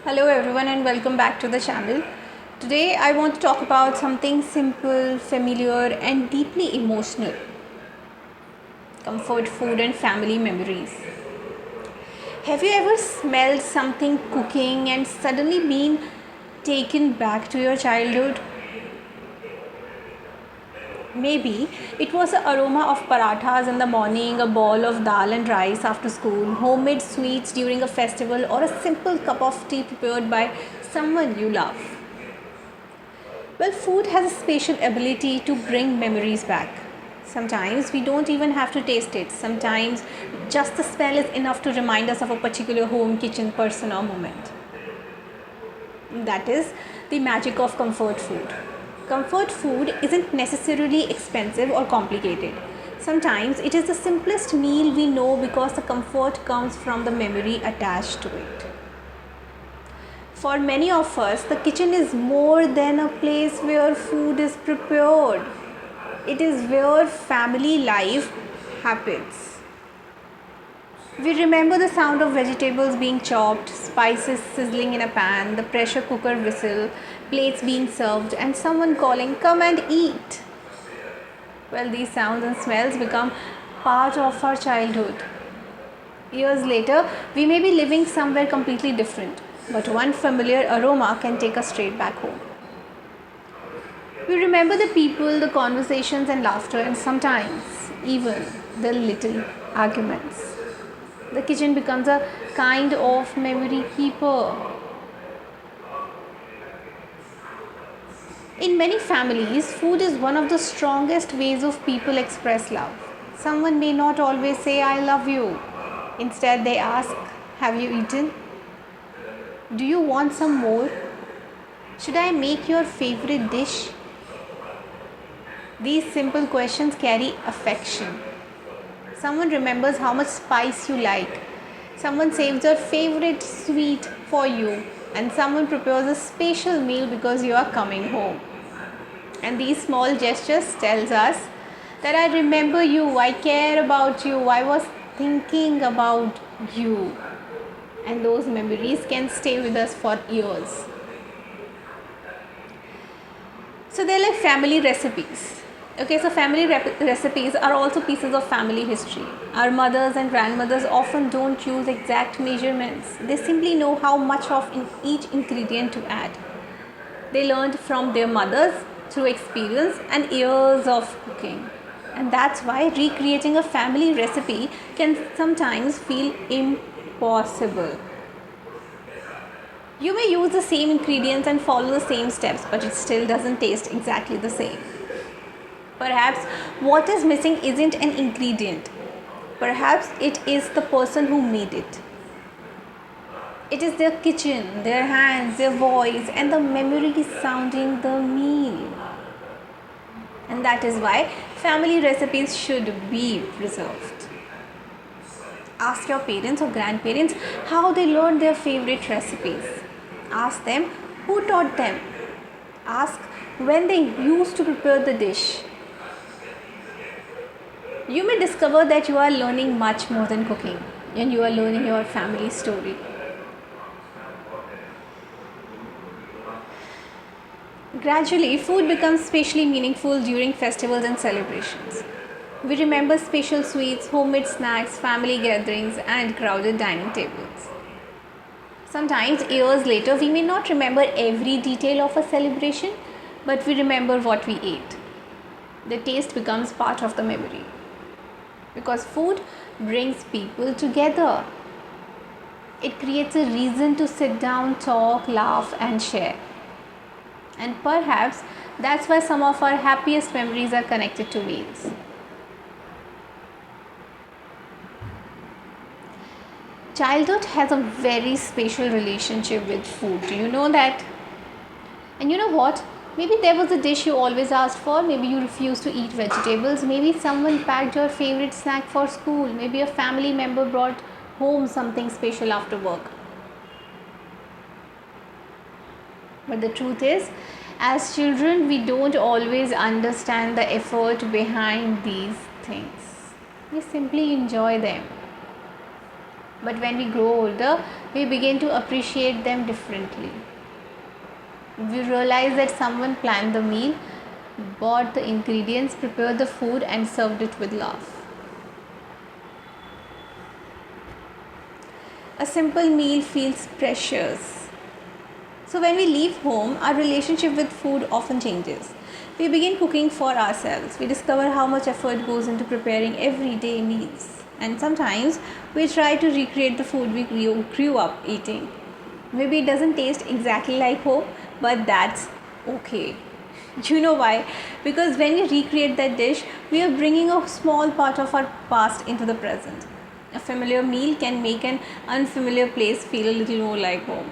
Hello everyone and welcome back to the channel. Today I want to talk about something simple, familiar and deeply emotional. Comfort food and family memories. Have you ever smelled something cooking and suddenly been taken back to your childhood? Maybe it was the aroma of parathas in the morning, a bowl of dal and rice after school, homemade sweets during a festival, or a simple cup of tea prepared by someone you love. Well, food has a special ability to bring memories back. Sometimes we don't even have to taste it. Sometimes just the smell is enough to remind us of a particular home, kitchen, person, or moment. That is the magic of comfort food. Comfort food isn't necessarily expensive or complicated. Sometimes it is the simplest meal we know because the comfort comes from the memory attached to it. For many of us, the kitchen is more than a place where food is prepared. It is where family life happens. We remember the sound of vegetables being chopped, spices sizzling in a pan, the pressure cooker whistle, plates being served, and someone calling, "Come and eat." Well, these sounds and smells become part of our childhood. Years later, we may be living somewhere completely different, but one familiar aroma can take us straight back home. We remember the people, the conversations, and laughter, and sometimes even the little arguments. The kitchen becomes a kind of memory keeper. In many families, food is one of the strongest ways of people express love. Someone may not always say, "I love you." Instead, they ask, "Have you eaten? Do you want some more? Should I make your favorite dish?" These simple questions carry affection. Someone remembers how much spice you like. Someone saves your favorite sweet for you. And someone prepares a special meal because you are coming home. And these small gestures tells us that I remember you, I care about you, I was thinking about you. And those memories can stay with us for years. So they're like family recipes. Okay, so family recipes are also pieces of family history. Our mothers and grandmothers often don't use exact measurements. They simply know how much of each ingredient to add. They learned from their mothers through experience and years of cooking. And that's why recreating a family recipe can sometimes feel impossible. You may use the same ingredients and follow the same steps, but it still doesn't taste exactly the same. Perhaps what is missing isn't an ingredient. Perhaps it is the person who made it. It is their kitchen, their hands, their voice, and the memory sounding the meal. And that is why family recipes should be preserved. Ask your parents or grandparents how they learned their favorite recipes. Ask them who taught them. Ask when they used to prepare the dish. You may discover that you are learning much more than cooking, and you are learning your family story. Gradually, food becomes especially meaningful during festivals and celebrations. We remember special sweets, homemade snacks, family gatherings, and crowded dining tables. Sometimes, years later, we may not remember every detail of a celebration, but we remember what we ate. The taste becomes part of the memory. Because food brings people together. It creates a reason to sit down, talk, laugh, and share. And perhaps that's why some of our happiest memories are connected to meals. Childhood has a very special relationship with food. Do you know that? And you know what? Maybe there was a dish you always asked for. Maybe you refused to eat vegetables. Maybe someone packed your favorite snack for school. Maybe a family member brought home something special after work. But the truth is, as children, we don't always understand the effort behind these things. We simply enjoy them. But when we grow older, we begin to appreciate them differently. We realize that someone planned the meal, bought the ingredients, prepared the food, and served it with love. A simple meal feels precious. So, when we leave home, our relationship with food often changes. We begin cooking for ourselves. We discover how much effort goes into preparing everyday meals. And sometimes we try to recreate the food we grew up eating. Maybe it doesn't taste exactly like home, but that's okay. You know why? Because when we recreate that dish, we are bringing a small part of our past into the present. A familiar meal can make an unfamiliar place feel a little more like home.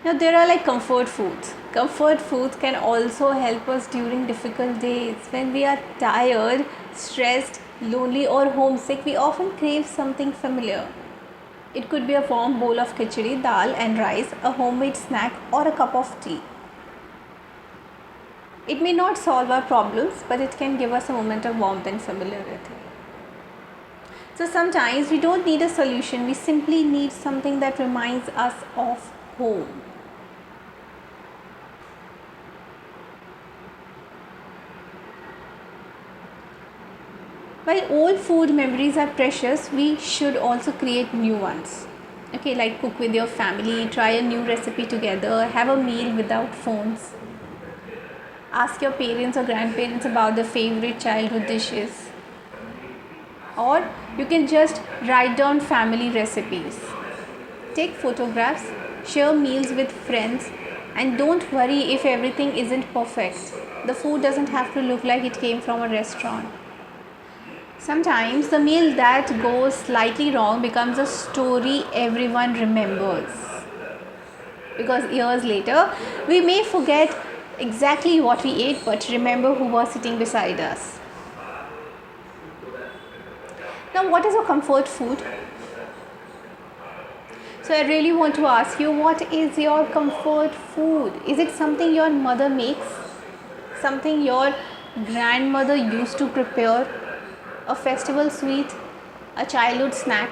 Now, there are like comfort foods. Comfort foods can also help us during difficult days. When we are tired, stressed, lonely, or homesick, we often crave something familiar. It could be a warm bowl of khichdi, dal, and rice, a homemade snack, or a cup of tea. It may not solve our problems, but it can give us a moment of warmth and familiarity. So sometimes we don't need a solution, we simply need something that reminds us of home. While old food memories are precious, we should also create new ones. Okay, like cook with your family, try a new recipe together, have a meal without phones. Ask your parents or grandparents about their favorite childhood dishes. Or you can just write down family recipes. Take photographs, share meals with friends, and don't worry if everything isn't perfect. The food doesn't have to look like it came from a restaurant. Sometimes the meal that goes slightly wrong becomes a story everyone remembers. Because years later, we may forget exactly what we ate but remember who was sitting beside us. Now, what is your comfort food? So, I really want to ask you, what is your comfort food? Is it something your mother makes? Something your grandmother used to prepare? A festival sweet? A childhood snack?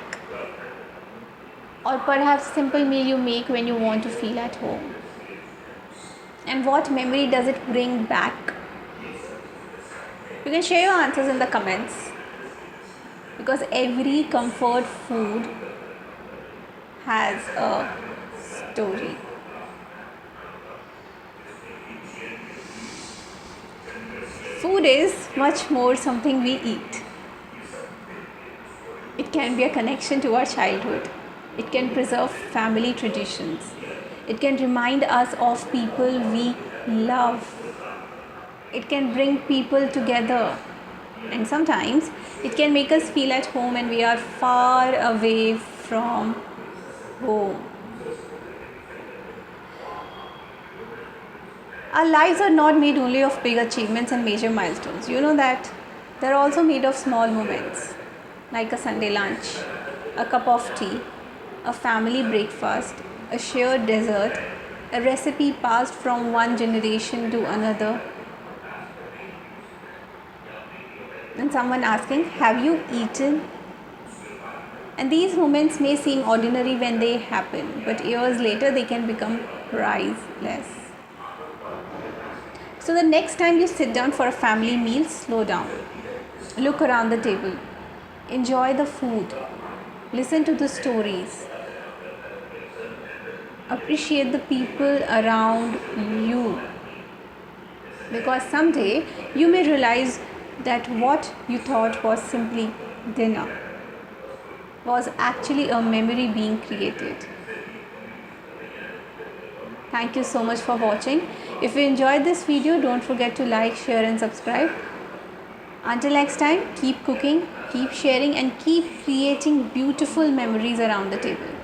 Or perhaps simple meal you make when you want to feel at home? And what memory does it bring back? You can share your answers in the comments, because every comfort food has a story. Food is much more something we eat. It can be a connection to our childhood. It can preserve family traditions. It can remind us of people we love. It can bring people together. And sometimes it can make us feel at home when we are far away from home. Our lives are not made only of big achievements and major milestones. You know that. They're also made of small moments, like a Sunday lunch, a cup of tea, a family breakfast, a shared dessert, a recipe passed from one generation to another, and someone asking, "Have you eaten?" And these moments may seem ordinary when they happen, but years later they can become priceless. So, the next time you sit down for a family meal, slow down. Look around the table. Enjoy the food. Listen to the stories. Appreciate the people around you. Because someday you may realize that what you thought was simply dinner was actually a memory being created. Thank you so much for watching. If you enjoyed this video, don't forget to like, share and subscribe. Until next time, keep cooking, keep sharing and keep creating beautiful memories around the table.